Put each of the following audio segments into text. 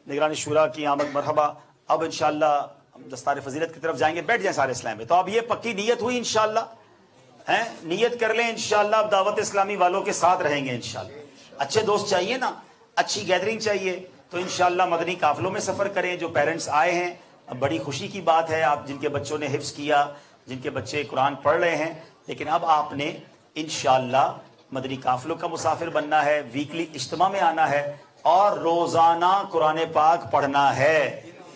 نگران شورا کی آمد مرحبا. اب انشاءاللہ دستار فضیلت کی طرف جائیں گے. بیٹھ جائیں سارے اسلام میں. تو اب یہ پکی نیت ہوئی انشاءاللہ ہیں, نیت کر لیں انشاءاللہ اب دعوت اسلامی والوں کے ساتھ رہیں گے انشاءاللہ. اچھے دوست چاہیے نا, اچھی گیدرنگ چاہیے, تو انشاءاللہ مدنی قافلوں میں سفر کریں. جو پیرنٹس آئے ہیں, اب بڑی خوشی کی بات ہے, آپ جن کے بچوں نے حفظ کیا, جن کے بچے قرآن پڑھ رہے ہیں, لیکن اب آپ نے انشاءاللہ مدنی قافلوں کا مسافر بننا ہے, ویکلی اجتماع میں آنا ہے اور روزانہ قرآن پاک پڑھنا ہے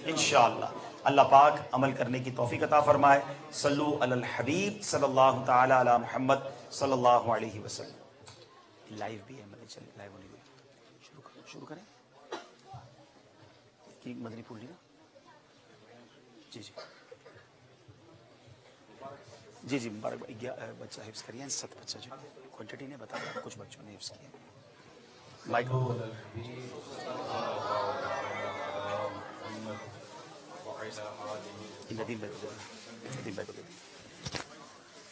انشاءاللہ. اللہ پاک عمل کرنے کی توفیق عطا فرمائے. صلو علی الحبیب صلی اللہ تعالی علی محمد صلی اللہ علیہ وسلم. لائیو بھی ہے, چلیے لائیو ہونے بھی شروع کریں کہ مدنی پھول لینا. جی جی جی جی مبارک. بچہ حفظ کریے, 7 بچہ جو کوانٹٹی نے بتا دیا, کچھ بچوں نے حفظ کیا. مائک ندیم بھائی کو دے, ندیم بھائی کو دے.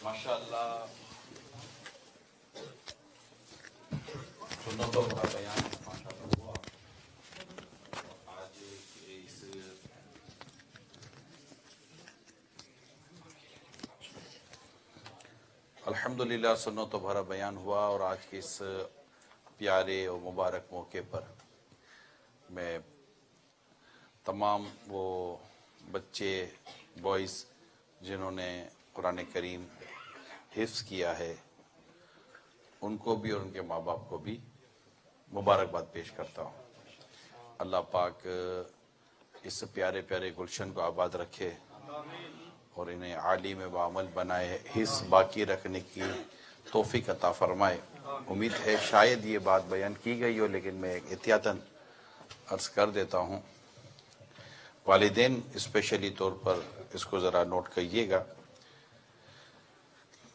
ماشاء اللہ سنتوں کا بیان ماشاء اللہ ہوا. آج اس الحمدللہ سنتوں بھرا بیان ہوا, اور آج کے اس پیارے اور مبارک موقع پر میں تمام وہ بچے بوائز جنہوں نے قرآن کریم حفظ کیا ہے ان کو بھی اور ان کے ماں باپ کو بھی مبارکباد پیش کرتا ہوں. اللہ پاک اس پیارے پیارے گلشن کو آباد رکھے اور انہیں عالم و عمل بنائے, حص باقی رکھنے کی توفیق عطا فرمائے. امید ہے شاید یہ بات بیان کی گئی ہو, لیکن میں احتیاطاً عرض کر دیتا ہوں. والدین اسپیشلی طور پر اس کو ذرا نوٹ کریے گا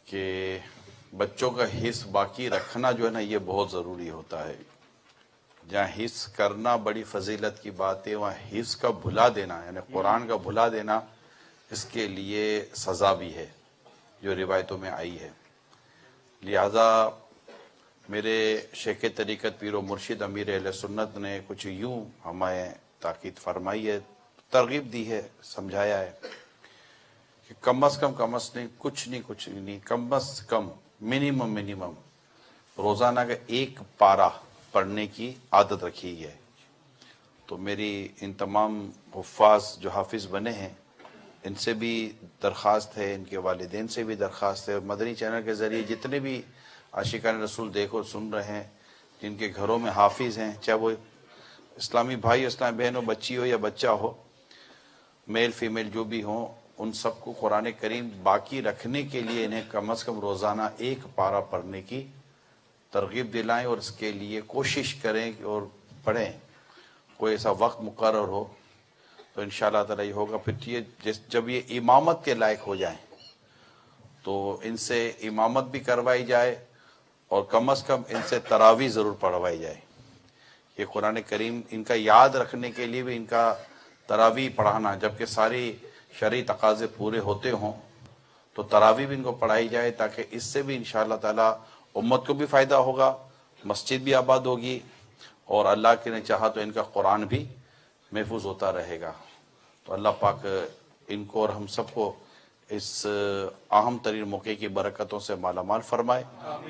کہ بچوں کا حص باقی رکھنا جو ہے نا یہ بہت ضروری ہوتا ہے. جہاں حص کرنا بڑی فضیلت کی بات ہے, وہاں حص کا بھلا دینا یعنی قرآن کا بھلا دینا اس کے لیے سزا بھی ہے جو روایتوں میں آئی ہے. لہذا میرے شیخ طریقت پیر و مرشد امیر اہل سنت نے کچھ یوں ہمیں تاکید فرمائی ہے, ترغیب دی ہے, سمجھایا ہے کہ کم از کم کچھ نہیں کم از کم منیمم روزانہ کا 1 پارہ پڑھنے کی عادت رکھی ہے. تو میری ان تمام حفاظ جو حافظ بنے ہیں ان سے بھی درخواست ہے, ان کے والدین سے بھی درخواست ہے, اور مدنی چینل کے ذریعے جتنے بھی عاشقان رسول دیکھو سن رہے ہیں جن کے گھروں میں حافظ ہیں, چاہے وہ اسلامی بھائی اسلامی بہن ہو, بچی ہو یا بچہ ہو, میل فیمیل جو بھی ہوں, ان سب کو قرآن کریم باقی رکھنے کے لیے انہیں کم از کم روزانہ 1 پارہ پڑھنے کی ترغیب دلائیں اور اس کے لیے کوشش کریں اور پڑھیں. کوئی ایسا وقت مقرر ہو تو انشاءاللہ تعالی یہ ہوگا. پھر جب یہ امامت کے لائق ہو جائیں تو ان سے امامت بھی کروائی جائے اور کم از کم ان سے تراویح ضرور پڑھوائی جائے. یہ قرآن کریم ان کا یاد رکھنے کے لیے بھی ان کا تراویح پڑھانا, جبکہ ساری شرعی تقاضے پورے ہوتے ہوں تو تراویح بھی ان کو پڑھائی جائے, تاکہ اس سے بھی انشاءاللہ تعالی امت کو بھی فائدہ ہوگا, مسجد بھی آباد ہوگی, اور اللہ کے نے چاہا تو ان کا قرآن بھی محفوظ ہوتا رہے گا. تو اللہ پاک ان کو اور ہم سب کو اس اہم ترین موقع کی برکتوں سے مالا مال فرمائے,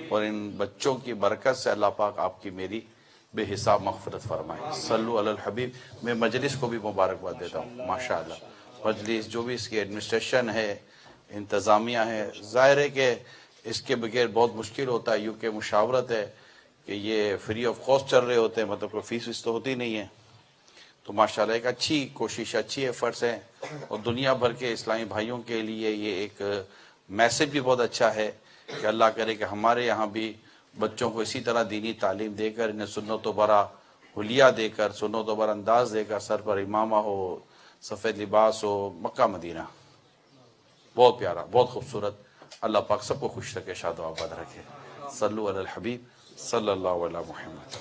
اور ان بچوں کی برکت سے اللہ پاک آپ کی میری بے حساب مغفرت فرمائے. صلو علی الحبیب. میں مجلس کو بھی مبارکباد دیتا ہوں. ماشاءاللہ مجلس جو بھی اس کی ایڈمنسٹریشن ہے, انتظامیہ ہے, ظاہر ہے کہ اس کے بغیر بہت مشکل ہوتا ہے. یوں کہ مشاورت ہے کہ یہ فری آف کاسٹ چل رہے ہوتے ہیں, مطلب کوئی فیس ویس تو ہوتی نہیں ہے. تو ماشاءاللہ ایک اچھی کوشش, اچھی ایفرٹس ہیں, اور دنیا بھر کے اسلامی بھائیوں کے لیے یہ ایک میسج بھی بہت اچھا ہے کہ اللہ کرے کہ ہمارے یہاں بھی بچوں کو اسی طرح دینی تعلیم دے کر, انہیں سنت و برا حلیہ دے کر, سنت و برا انداز دے کر, سر پر امامہ ہو, سفید لباس ہو, مکہ مدینہ بہت پیارا, بہت خوبصورت. اللہ پاک سب کو خوش رکھے, شاد و آباد رکھے. صلو علی الحبیب صلی اللہ علی محمد.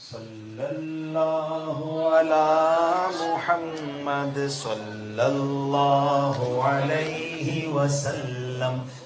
صلی اللہ علی محمد صلی اللہ علیہ وسلم.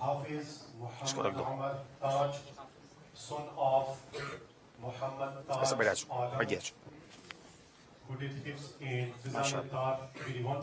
Hafiz Muhammad Taj, son of Muhammad Taj Alam, who did hifz in Fizan Tar 21.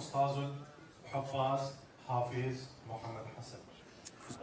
Ustazul Hafaz Hafiz Muhammad Hassan.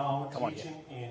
now Come on, teaching in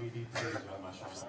BD Tezgah, mashallah.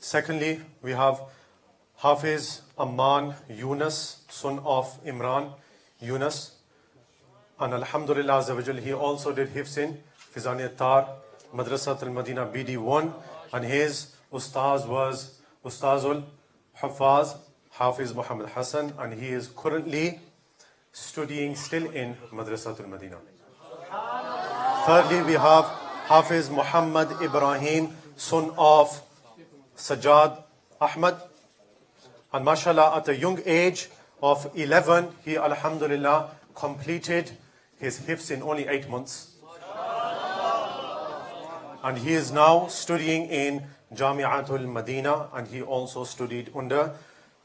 Secondly, we have Hafiz Amman Yunus, son of Imran Yunus. And Alhamdulillah Azza wa Jal, he also did hifz in Fizaniyat Tar, Madrasat Al-Madina BD1. And his ustaz was Ustazul Hafaz Hafiz Muhammad Hassan. And he is currently studying still in Madrasat Al-Madina. Thirdly, we have Hafiz Muhammad Ibrahim, son of Sajjad Ahmad. And mashallah, at a young age of 11, he alhamdulillah completed his hifz in only 8 months. And he is now studying in Jami'atul Madina, and he also studied under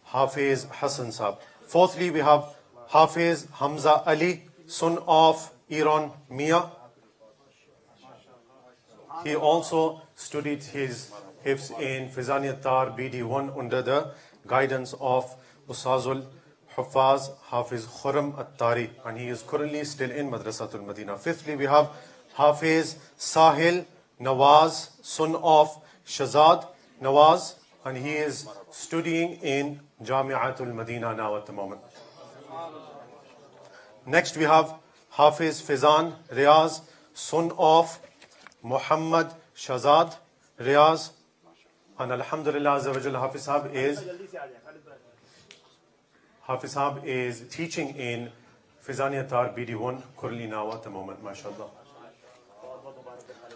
Hafiz Hassan Sahab. Fourthly, we have Hafiz Hamza Ali, son of Iran Mia. He also studied his hifz in Fizaniyat Tar BD1 under the guidance of Ustazul Hufaz Hafiz Khurram At-Tari, and he is currently still in Madrasatul Madina. Fifthly, we have Hafiz Sahil Nawaz, son of Shazad Nawaz, and he is studying in Jami'atul Madina now at the moment. Next, we have Hafiz Fizan Riaz, son of Muhammad Shazad Riaz, and alhamdulillah Azza wa Jalla, Hafiz Sahab is teaching in Fizaniyat Tar BD1 currently now at the moment, mashallah.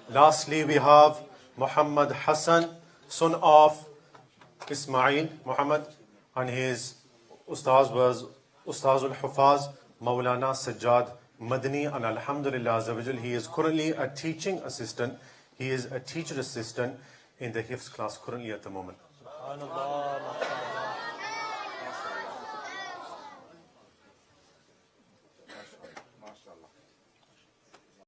Lastly, we have Muhammad Hassan, son of Ismail Muhammad, and his ustaz was Ustazul Hufaz Maulana Sajjad Madani, and alhamdulillah Azza wa Jalla, he is currently a teaching assistant. He is a teacher assistant in the hifz class currently at the moment.